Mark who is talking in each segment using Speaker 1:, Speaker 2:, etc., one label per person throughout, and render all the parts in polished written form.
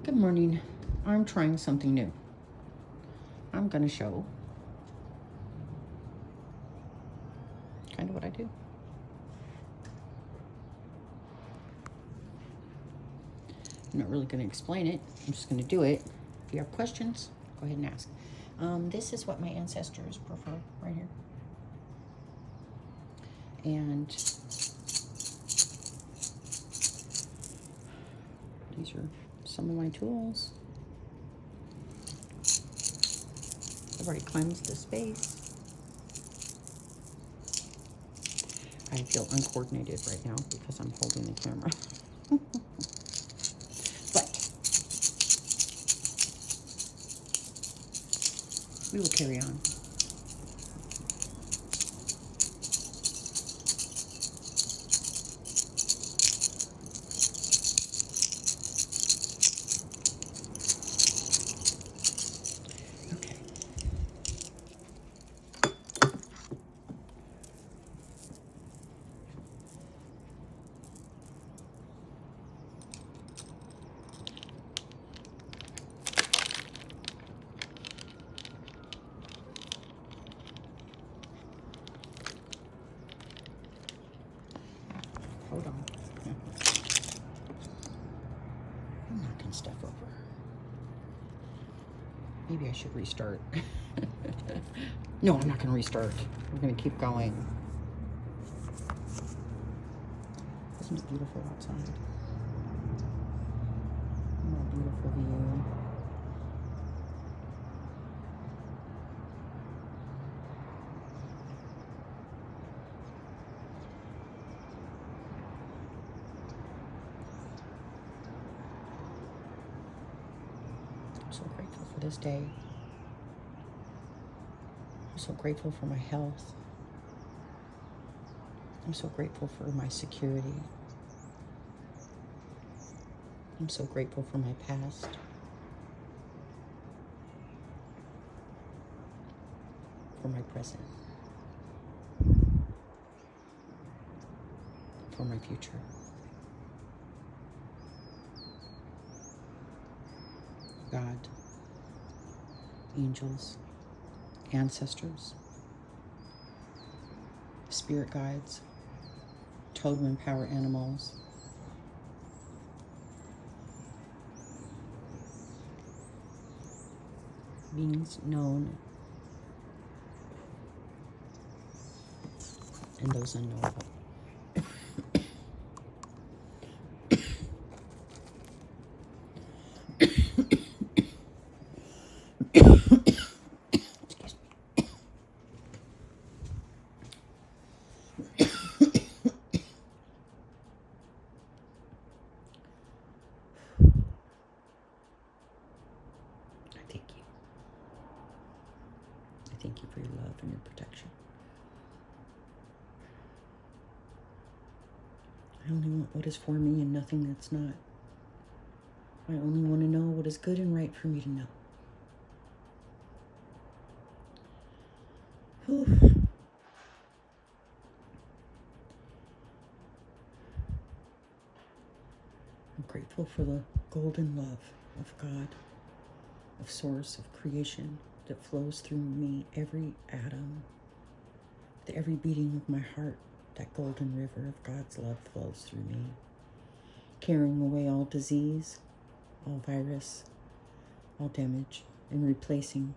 Speaker 1: Good morning. I'm trying something new. I'm going to show kind of what I do. I'm not really going to explain it. I'm just going to do it. If you have questions, go ahead and ask. This is what my ancestors prefer right here. And these are some of my tools. I've already cleansed the space. I feel uncoordinated right now because I'm holding the camera. But we will carry on. Hold on. I'm knocking stuff over. Maybe I should restart. No, I'm not going to restart. We're going to keep going. Isn't it beautiful outside? What a beautiful view. I'm so grateful for this day. I'm so grateful for my health. I'm so grateful for my security. I'm so grateful for my past. For my present. For my future. God, angels, ancestors, spirit guides, totem and power animals, beings known and those unknowable. Thank you for your love and your protection. I only want what is for me and nothing that's not. I only want to know what is good and right for me to know. Whew. I'm grateful for the golden love of God, of source, of creation, that flows through me, every atom, every beating of my heart. That golden river of God's love flows through me, carrying away all disease, all virus, all damage, and replacing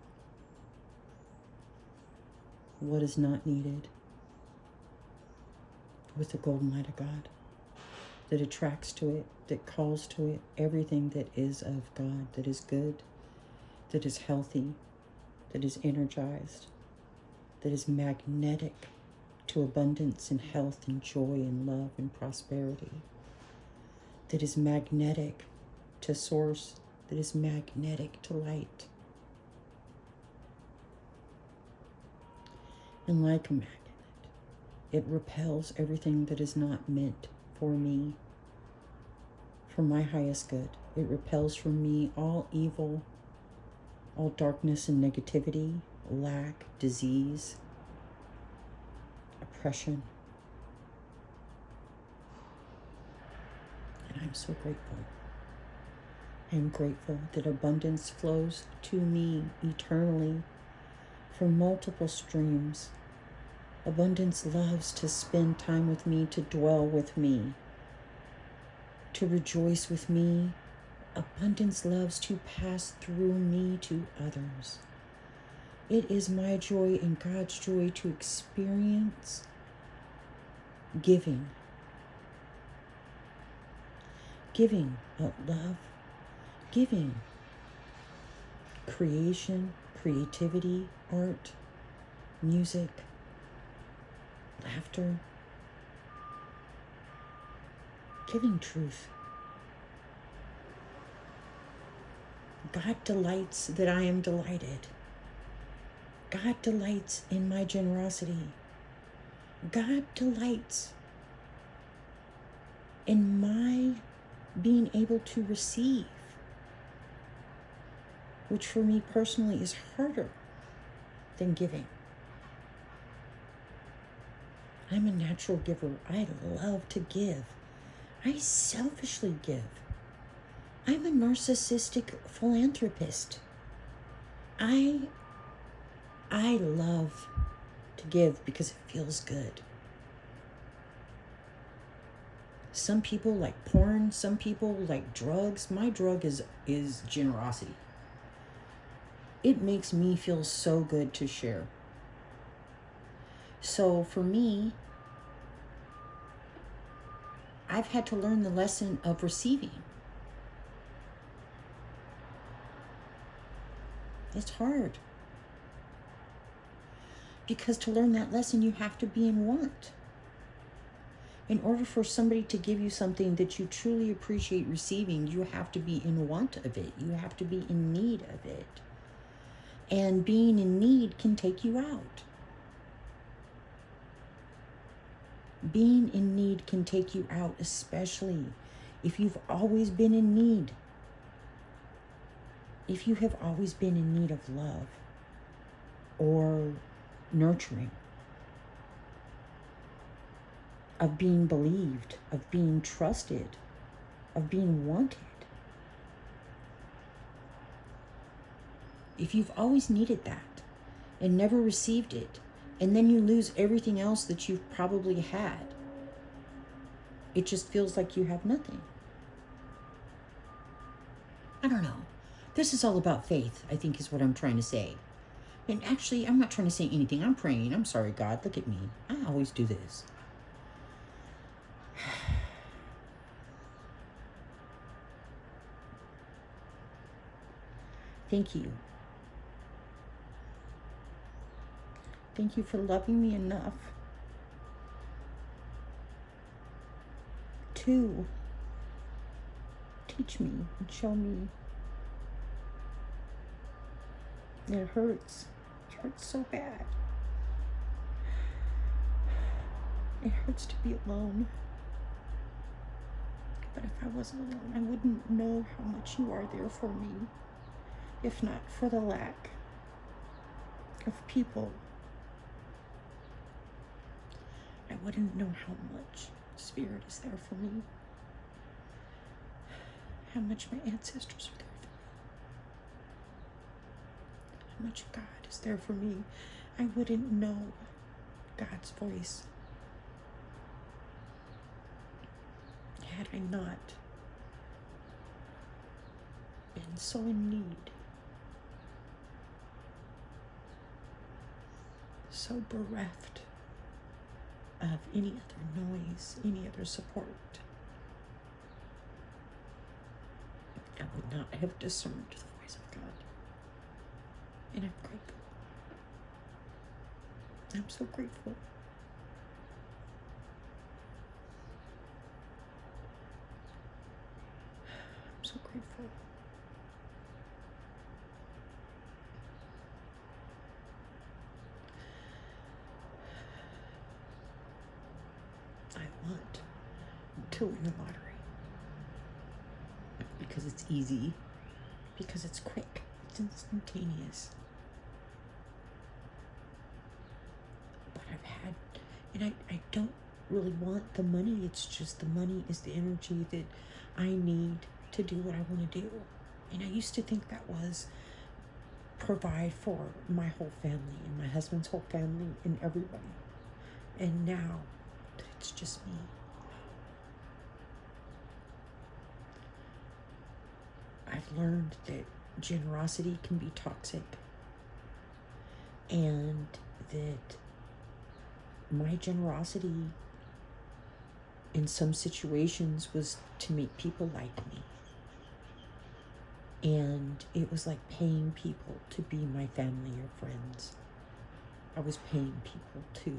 Speaker 1: what is not needed with the golden light of God that attracts to it, that calls to it everything that is of God, that is good, that is healthy, that is energized, that is magnetic to abundance and health and joy and love and prosperity, that is magnetic to source, that is magnetic to light. And like a magnet, it repels everything that is not meant for me, for my highest good. It repels from me all evil, all darkness and negativity, lack, disease, oppression. And I'm so grateful. I am grateful that abundance flows to me eternally from multiple streams. Abundance loves to spend time with me, to dwell with me, to rejoice with me. Abundance loves to pass through me to others. It is my joy and God's joy to experience giving. Giving of love, giving creation, creativity, art, music, laughter, giving truth. God delights that I am delighted. God delights in my generosity. God delights in my being able to receive, which for me personally is harder than giving. I'm a natural giver. I love to give. I selfishly give. I'm a narcissistic philanthropist. I love to give because it feels good. Some people like porn, some people like drugs. My drug is generosity. It makes me feel so good to share. So for me, I've had to learn the lesson of receiving. It's hard. Because to learn that lesson, you have to be in want. In order for somebody to give you something that you truly appreciate receiving, you have to be in want of it. You have to be in need of it. And being in need can take you out. Being in need can take you out, especially if you've always been in need. If you have always been in need of love or nurturing, of being believed, of being trusted, of being wanted. If you've always needed that and never received it, and then you lose everything else that you've probably had, it just feels like you have nothing. I don't know. This is all about faith, I think is what I'm trying to say. And actually, I'm not trying to say anything. I'm praying. I'm sorry, God. Look at me. I always do this. Thank you. Thank you for loving me enough to teach me and show me that it hurts. It hurts so bad. It hurts to be alone. But if I wasn't alone, I wouldn't know how much you are there for me. If not for the lack of people, I wouldn't know how much Spirit is there for me. How much my ancestors are there for me. How much God is there for me. I wouldn't know God's voice had I not been so in need, so bereft of any other noise, any other support. I would not have discerned the voice of God. And I'm grateful. I'm so grateful. I'm so grateful. I want to win the lottery because it's easy, because it's quick, it's instantaneous. But I've had, and I don't really want the money. It's just the money is the energy that I need to do what I want to do. And I used to think that was provide for my whole family and my husband's whole family and everybody. And now it's just me. I've learned that generosity can be toxic, and that my generosity in some situations was to make people like me. And it was like paying people to be my family or friends. I was paying people to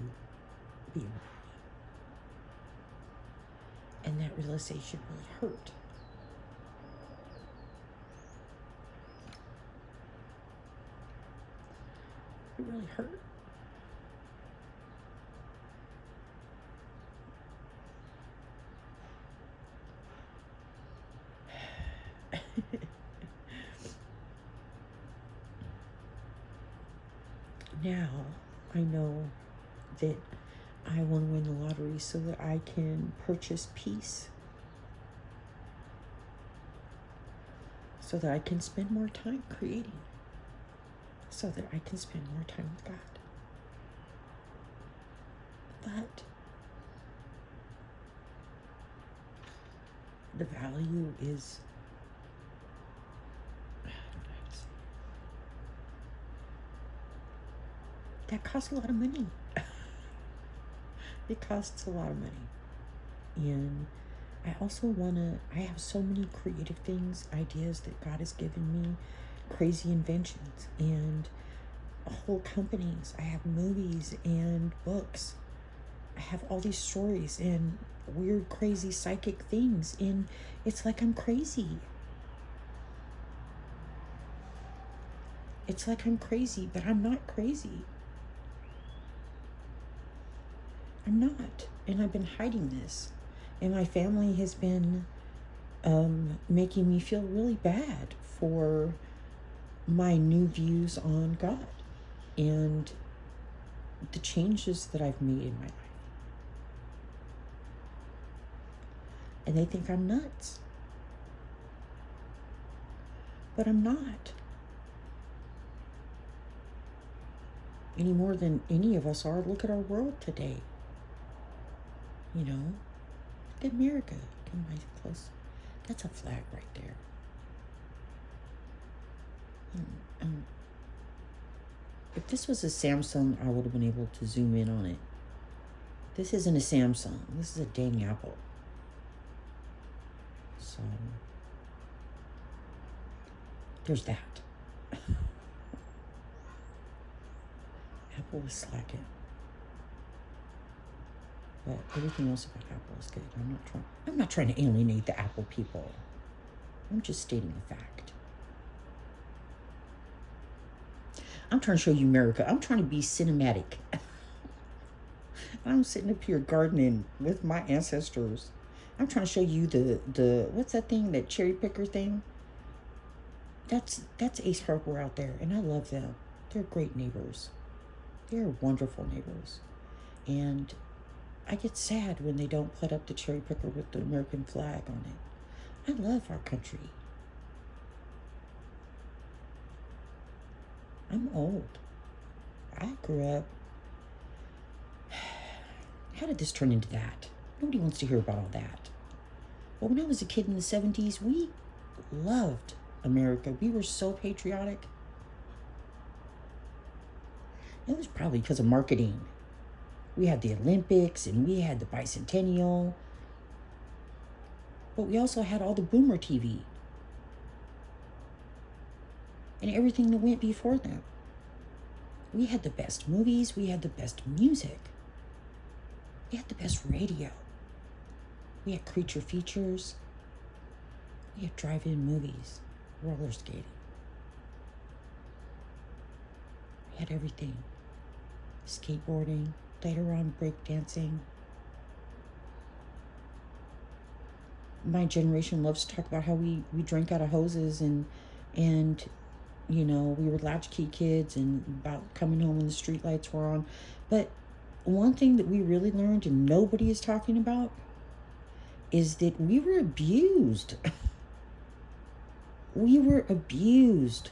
Speaker 1: be around me. And that realization really hurt. It really hurt. Now I know that I want to win the lottery so that I can purchase peace, so that I can spend more time creating, so that I can spend more time with God. But the value is that costs a lot of money. It costs a lot of money. And I also I have so many creative things, ideas that God has given me, crazy inventions and whole companies. I have movies and books. I have all these stories and weird, crazy psychic things. And it's like I'm crazy. It's like I'm crazy, but I'm not crazy. I'm not. And I've been hiding this. And my family has been making me feel really bad for my new views on God and the changes that I've made in my life. And they think I'm nuts. But I'm not. Any more than any of us are. Look at our world today. You know, look at America. Come nice close. That's a flag right there. If this was a Samsung, I would have been able to zoom in on it. This isn't a Samsung. This is a dang Apple. So, there's that. Apple was slacking. But everything else about Apple is good. I'm not trying to alienate the Apple people. I'm just stating a fact. I'm trying to show you America. I'm trying to be cinematic. I'm sitting up here gardening with my ancestors. I'm trying to show you the what's that thing, that cherry picker thing? That's Ace Hardware out there, and I love them. They're great neighbors. They're wonderful neighbors. And I get sad when they don't put up the cherry picker with the American flag on it. I love our country. I'm old. I grew up. How did this turn into that? Nobody wants to hear about all that. But when I was a kid in the 70s, we loved America. We were so patriotic. It was probably because of marketing. We had the Olympics and we had the bicentennial. But we also had all the boomer TV. And everything that went before them. We had the best movies. We had the best music. We had the best radio. We had creature features. We had drive-in movies. Roller skating. We had everything. Skateboarding. Later on, breakdancing. My generation loves to talk about how we drank out of hoses and you know, we were latchkey kids and about coming home when the street lights were on. But one thing that we really learned and nobody is talking about is that we were abused. We were abused.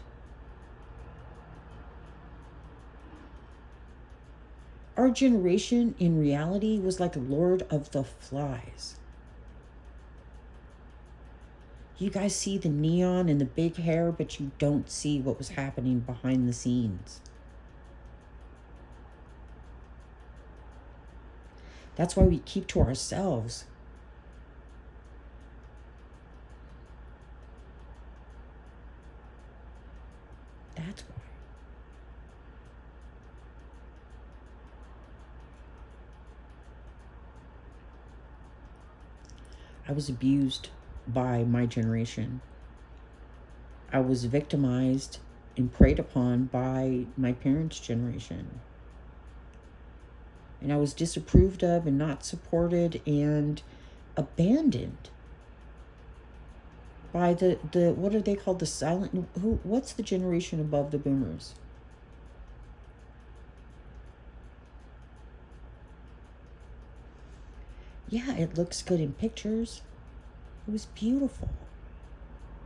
Speaker 1: Our generation, in reality, was like Lord of the Flies. You guys see the neon and the big hair, but you don't see what was happening behind the scenes. That's why we keep to ourselves. That's why. I was abused by my generation. I was victimized and preyed upon by my parents' generation. And I was disapproved of and not supported and abandoned by the what are they called? The silent, what's the generation above the boomers? Yeah, it looks good in pictures. It was beautiful.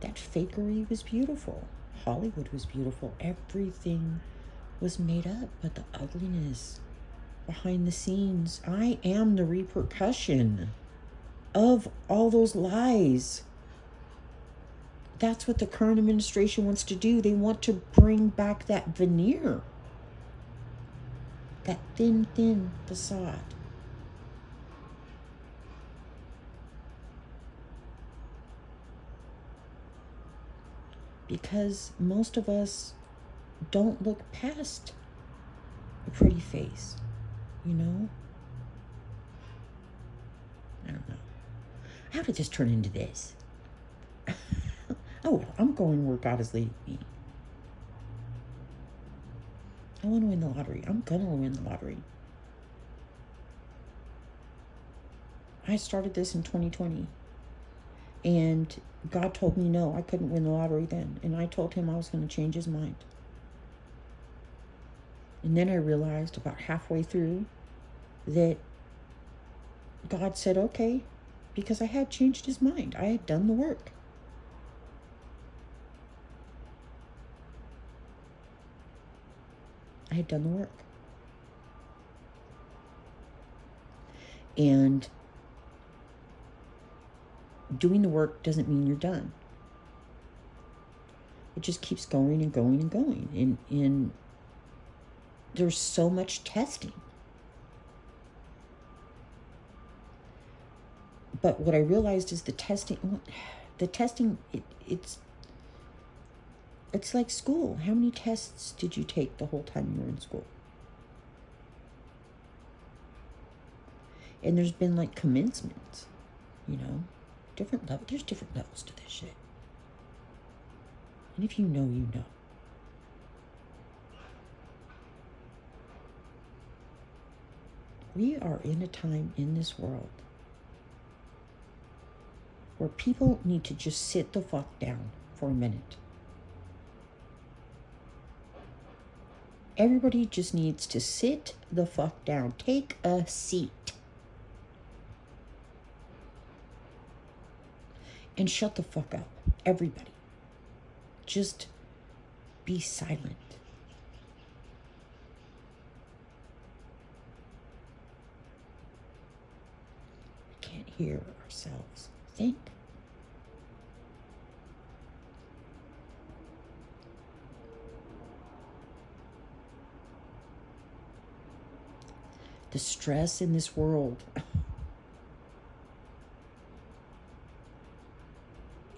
Speaker 1: That fakery was beautiful. Hollywood was beautiful. Everything was made up, but the ugliness behind the scenes. I am the repercussion of all those lies. That's what the current administration wants to do. They want to bring back that veneer, that thin facade. Because most of us don't look past a pretty face, you know? I don't know. How did this turn into this? Oh, I'm going where God is leading me. I want to win the lottery. I'm going to win the lottery. I started this in 2020. And God told me no, I couldn't win the lottery then. And I told him I was going to change his mind. And then I realized about halfway through that God said, okay, because I had changed his mind. I had done the work. I had done the work. And doing the work doesn't mean you're done. It just keeps going and going and going. And there's so much testing. But what I realized is the testing, it's like school. How many tests did you take the whole time you were in school? And there's been like commencements, you know, different levels. There's different levels to this shit. And if you know, you know. We are in a time in this world where people need to just sit the fuck down for a minute. Everybody just needs to sit the fuck down. Take a seat. And shut the fuck up. Everybody. Just be silent. We can't hear ourselves think. The stress in this world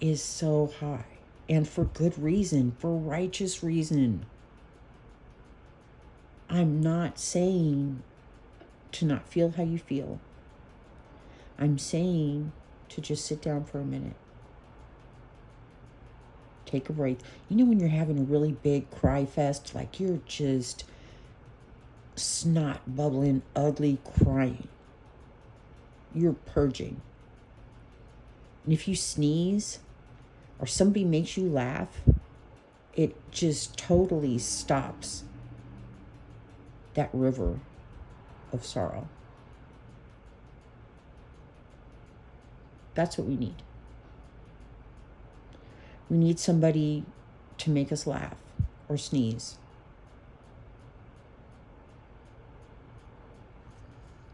Speaker 1: is so high, and for good reason, for righteous reason. I'm not saying to not feel how you feel. I'm saying to just sit down for a minute. Take a break. You know when you're having a really big cry fest, like you're just snot bubbling, ugly crying. You're purging. And if you sneeze or somebody makes you laugh, it just totally stops that river of sorrow. That's what we need. We need somebody to make us laugh or sneeze.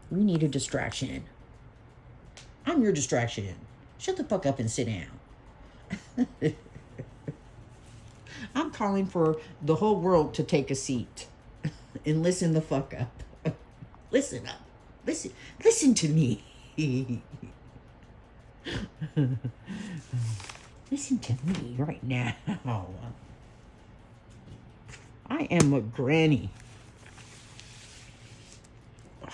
Speaker 1: We need a distraction. I'm your distraction. Shut the fuck up and sit down. I'm calling for the whole world to take a seat and listen the fuck up. Listen up. Listen to me. Listen to me right now. I am a granny. I'm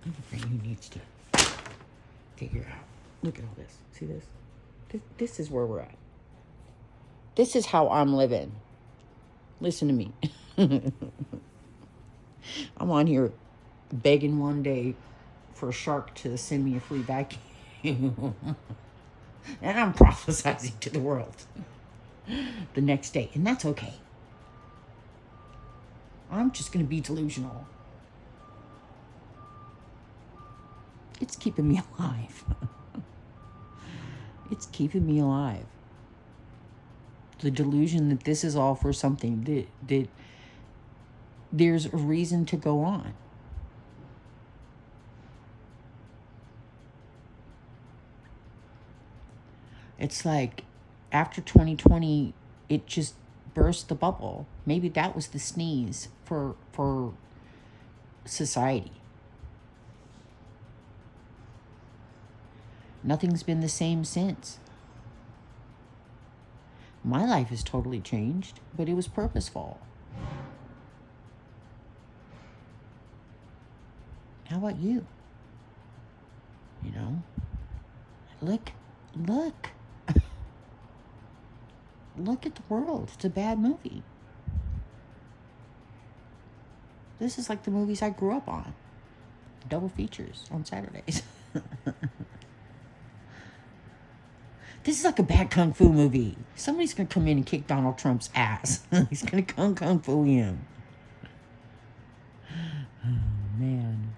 Speaker 1: a granny who needs to figure out. Look at all this. See this? This is where we're at. This is how I'm living. Listen to me. I'm on here begging one day for a shark to send me a free vacuum. And I'm prophesizing to the world the next day. And that's okay. I'm just going to be delusional. It's keeping me alive. It's keeping me alive. The delusion that this is all for something, that there's a reason to go on. It's like after 2020, it just burst the bubble. Maybe that was the sneeze for society. Nothing's been the same since. My life has totally changed, but it was purposeful. How about you? You know? Look. Look at the world. It's a bad movie. This is like the movies I grew up on. Double features on Saturdays. This is like a bad kung fu movie. Somebody's going to come in and kick Donald Trump's ass. He's going to kung fu him. Oh, man.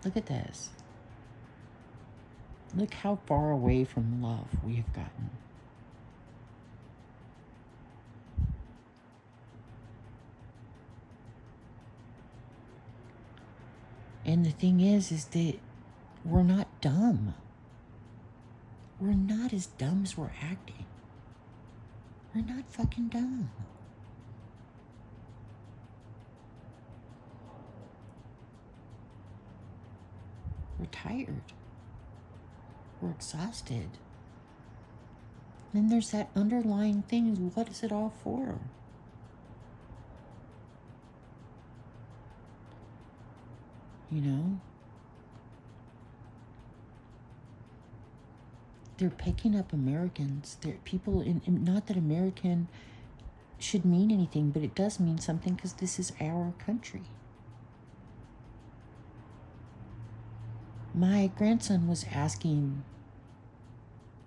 Speaker 1: Look at this. Look how far away from love we have gotten. And the thing is that we're not dumb. We're not as dumb as we're acting. We're not fucking dumb. We're tired. We're exhausted. Then there's that underlying thing. What is it all for? You know? They're picking up Americans. They're people in not that American should mean anything, but it does mean something because this is our country. My grandson was asking,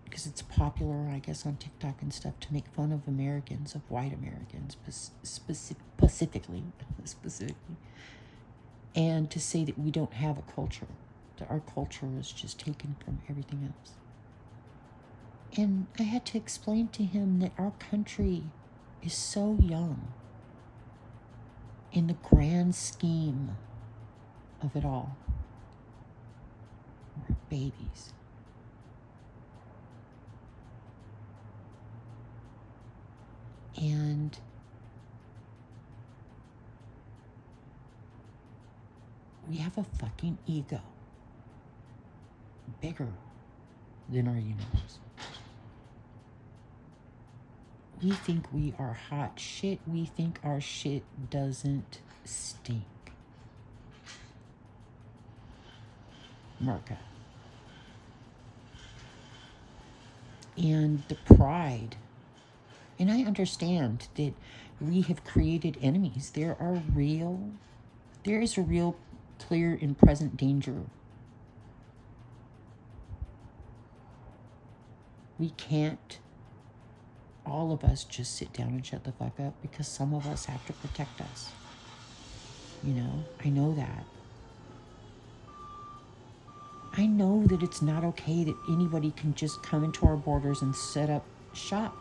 Speaker 1: because it's popular, I guess, on TikTok and stuff, to make fun of Americans, of white Americans, specifically, and to say that we don't have a culture, that our culture is just taken from everything else. And I had to explain to him that our country is so young in the grand scheme of it all. We're babies. And we have a fucking ego. Bigger than our universe. We think we are hot shit. We think our shit doesn't stink. America. And the pride. And I understand that we have created enemies. There is a real clear and present danger. We can't, all of us, just sit down and shut the fuck up, because some of us have to protect us. You know, I know that. I know that it's not okay that anybody can just come into our borders and set up shop.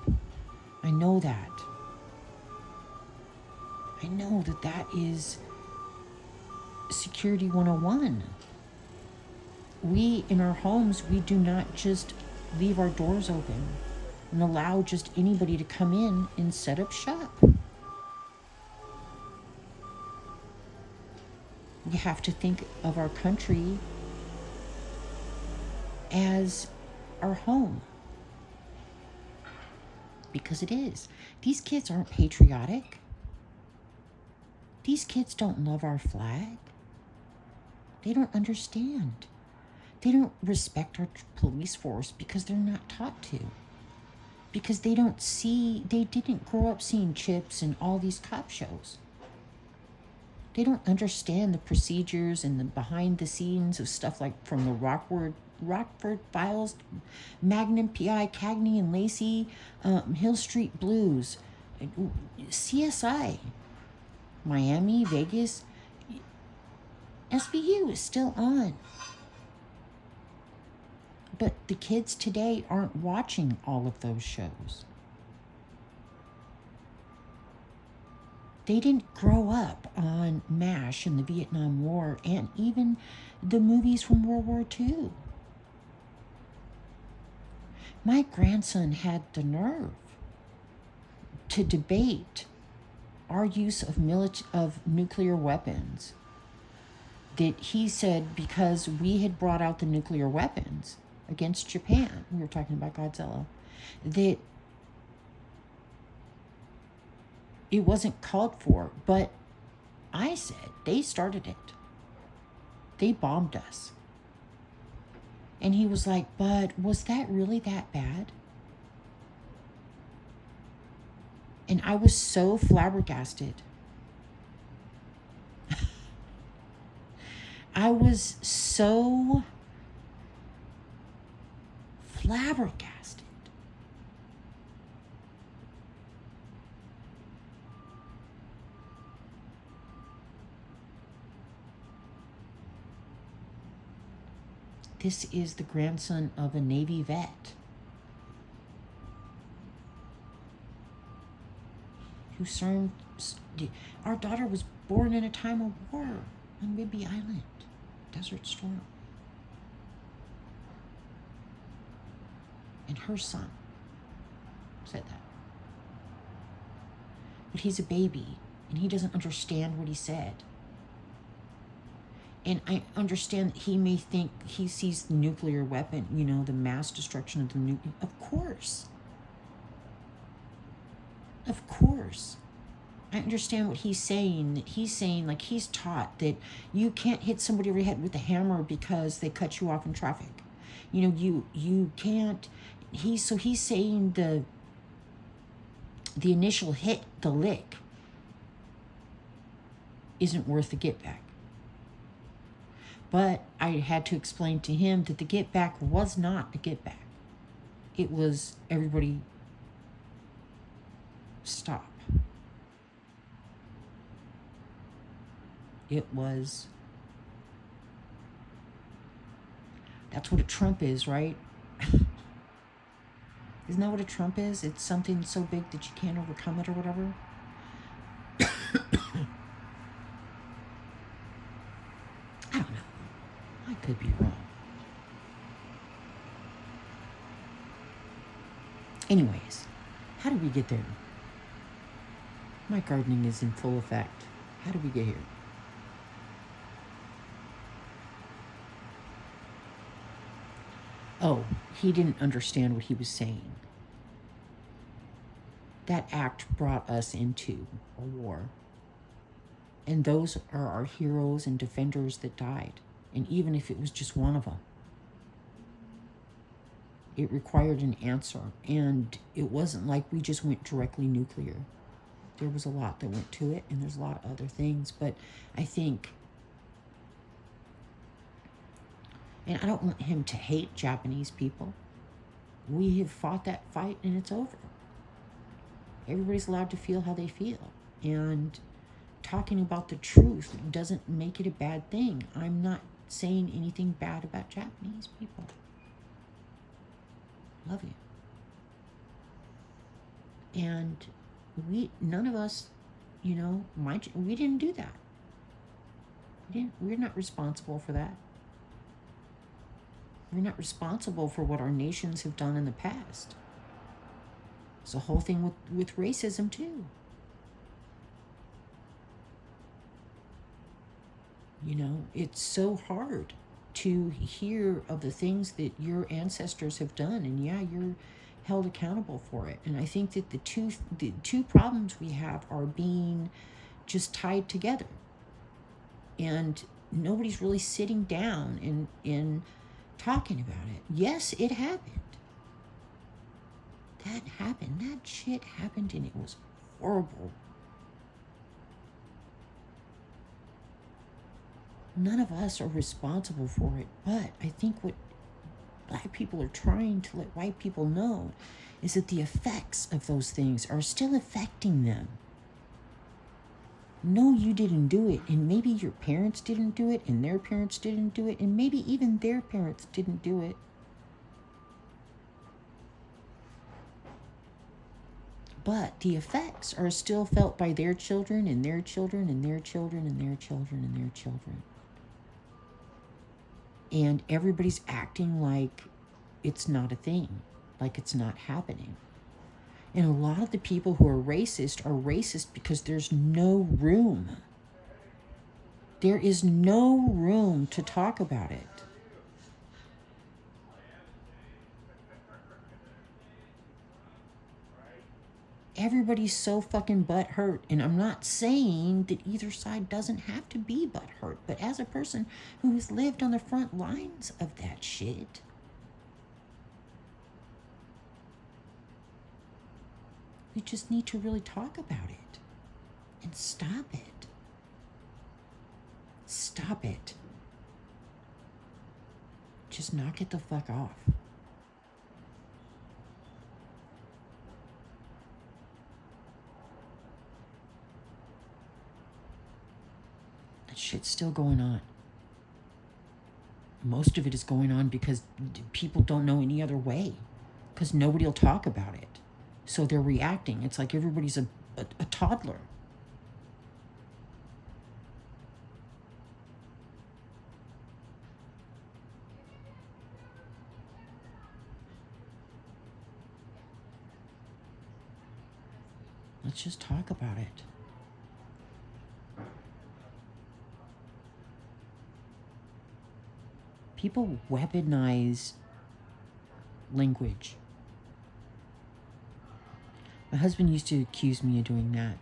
Speaker 1: I know that. I know that that is Security 101. We, in our homes, we do not just leave our doors open and allow just anybody to come in and set up shop. We have to think of our country as our home. Because it is. These kids aren't patriotic. These kids don't love our flag. They don't understand. They don't respect our police force because they're not taught to. Because they didn't grow up seeing Chips and all these cop shows. They don't understand the procedures and the behind the scenes of stuff like from the Rockford Files, Magnum PI, Cagney and Lacey, Hill Street Blues, CSI, Miami, Vegas. SVU is still on. But the kids today aren't watching all of those shows. They didn't grow up on MASH and the Vietnam War and even the movies from World War II. My grandson had the nerve to debate our use of nuclear weapons. That he said because we had brought out the nuclear weapons against Japan, we were talking about Godzilla, that it wasn't called for. But I said they started it. They bombed us. And he was like, but was that really that bad? And I was so flabbergasted. I was so flabbergasted. This is the grandson of a Navy vet who served. Our daughter was born in a time of war on Billi Island, Desert Storm. And her son said that. But he's a baby, and he doesn't understand what he said. And I understand that he may think he sees the nuclear weapon, the mass destruction of the nuclear. Of course. Of course. I understand what he's saying. That he's saying, like, he's taught that you can't hit somebody over the head with a hammer because they cut you off in traffic. You can't. He's saying the initial hit, the lick, isn't worth the get back. But I had to explain to him that the get back was not a get back. It was everybody stop. It was, that's what a Trump is, right? Isn't that what a Trump is? It's something so big that you can't overcome it or whatever. I don't know. I could be wrong. Anyways, how did we get there? My gardening is in full effect. How did we get here? Oh, he didn't understand what he was saying. That act brought us into a war. And those are our heroes and defenders that died. And even if it was just one of them, it required an answer. And it wasn't like we just went directly nuclear. There was a lot that went to it, and there's a lot of other things. But I think, and I don't want him to hate Japanese people. We have fought that fight, and it's over. Everybody's allowed to feel how they feel. And talking about the truth doesn't make it a bad thing. I'm not
Speaker 2: saying anything bad about Japanese people. Love you. And none of us, we didn't do that. We're not responsible for that. We're not responsible for what our nations have done in the past. It's the whole thing with racism too. It's so hard to hear of the things that your ancestors have done, and you're held accountable for it. And I think that the two problems we have are being just tied together, and nobody's really sitting down and talking about it. Yes, it happened. That happened. That shit happened, and it was horrible. None of us are responsible for it, but I think what Black people are trying to let white people know is that the effects of those things are still affecting them. No, you didn't do it, and maybe your parents didn't do it, and their parents didn't do it, and maybe even their parents didn't do it. But the effects are still felt by their children, and their children, and their children, and their children, and their children. And everybody's acting like it's not a thing, like it's not happening. And a lot of the people who are racist because there's no room. There is no room to talk about it. Everybody's so fucking butthurt. And I'm not saying that either side doesn't have to be butthurt, but as a person who has lived on the front lines of that shit, we just need to really talk about it and stop it. Stop it. Just knock it the fuck off. That shit's still going on. Most of it is going on because people don't know any other way, because nobody will talk about it. So they're reacting. It's like everybody's a toddler. Let's just talk about it. People weaponize language. My husband used to accuse me of doing that,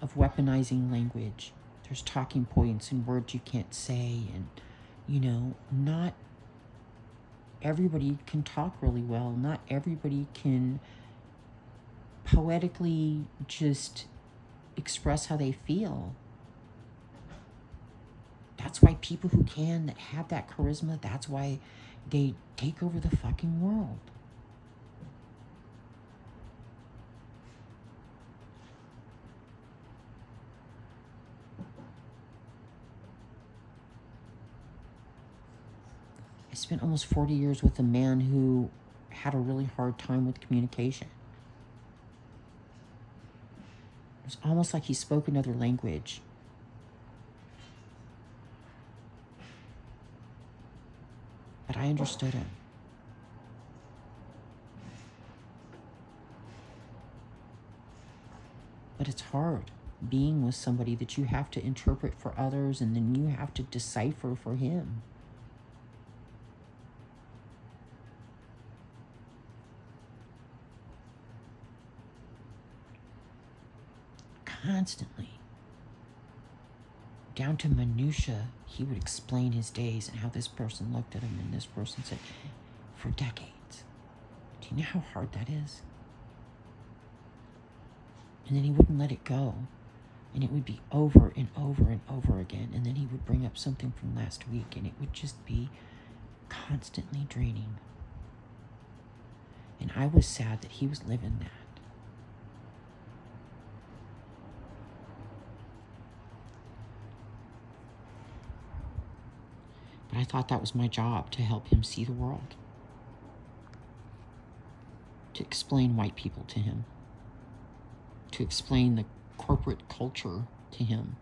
Speaker 2: of weaponizing language. There's talking points and words you can't say, and, not everybody can talk really well. Not everybody can poetically just express how they feel. That's why people who can, that have that charisma, that's why they take over the fucking world. I spent almost 40 years with a man who had a really hard time with communication. It was almost like he spoke another language. But I understood him. But it's hard being with somebody that you have to interpret for others, and then you have to decipher for him. Constantly. Down to minutia, he would explain his days and how this person looked at him and this person said, for decades. Do you know how hard that is? And then he wouldn't let it go. And it would be over and over and over again. And then he would bring up something from last week, and it would just be constantly draining. And I was sad that he was living that. I thought that was my job, to help him see the world, to explain white people to him, to explain the corporate culture to him.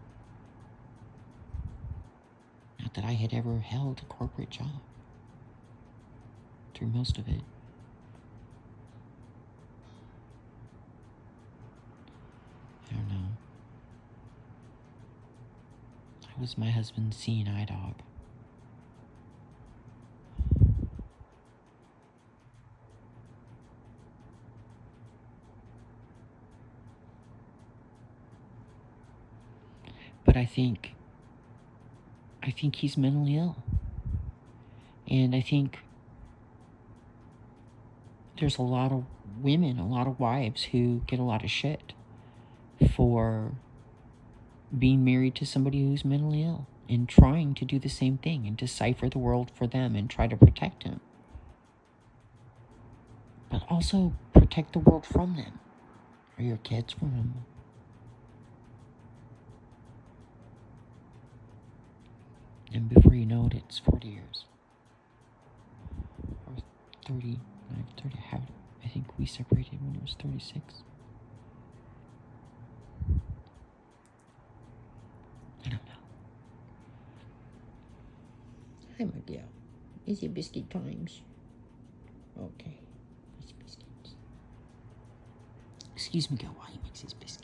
Speaker 2: Not that I had ever held a corporate job through most of it. I don't know. I was my husband's seeing eye dog. But I think he's mentally ill. And I think there's a lot of women, a lot of wives who get a lot of shit for being married to somebody who's mentally ill and trying to do the same thing and decipher the world for them and try to protect him. But also protect the world from them, or your kids from them. And before you know it, it's 40 years. Or 30, I think we separated when it was 36. I don't know. Hi, Miguel. Is it biscuit times? Okay. It's biscuits. Excuse Miguel while he makes his biscuits.